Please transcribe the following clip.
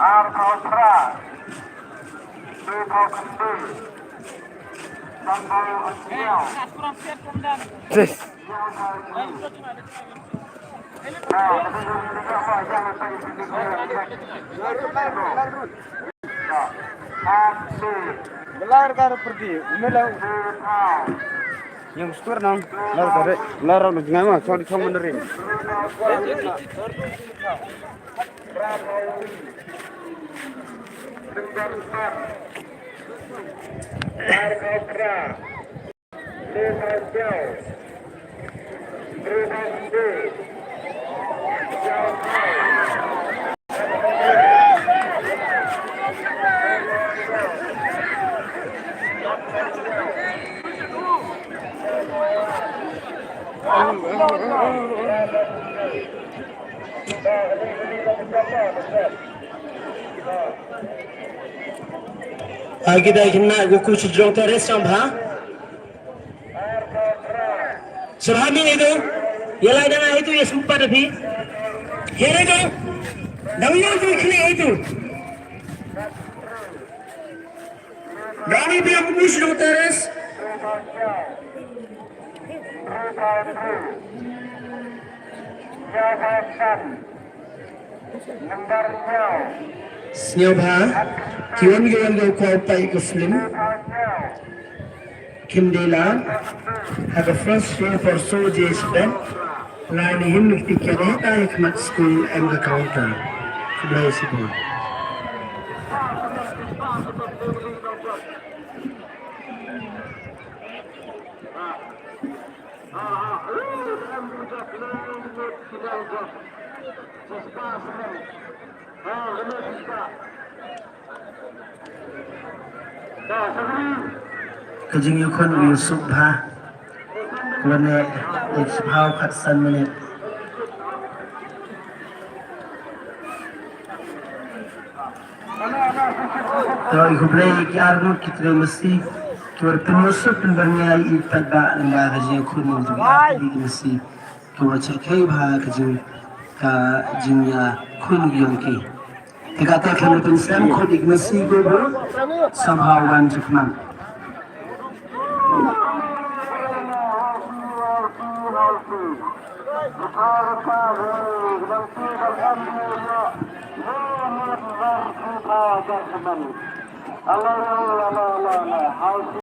Arkotra, Beko Kendi, Sampai Usia, Sis. Belar karo pergi, umelau. Yang skur nang, lar kare, lar nang ngai mah, sorry song benerin. Kita kena guku cidrong teres sambha. Surhami itu, yalah dengan itu ya sempat tapi. Here go. Dawnya itu kena itu. Dami dia guku cidrong teres. Snyoba, kiwan go pai ko film. Kimdela, have a first year for Soji spent. Line him with the Kereta Hikmat School and the counter. Bless you. Kajing yukon Yusuf Bha Wane Ichbhau Khatsan Minute तो इखुब्रे यार नो कितने मसी तो पेनोसो पेनबरनिया इतबा नंगा गजे खुरमो दुबा मसी तो अच्छा कई भा कजु का जिंया खुन योंकी तेकाते खेले पेंसम खुद इग्मसी गो somehow one jukman Allah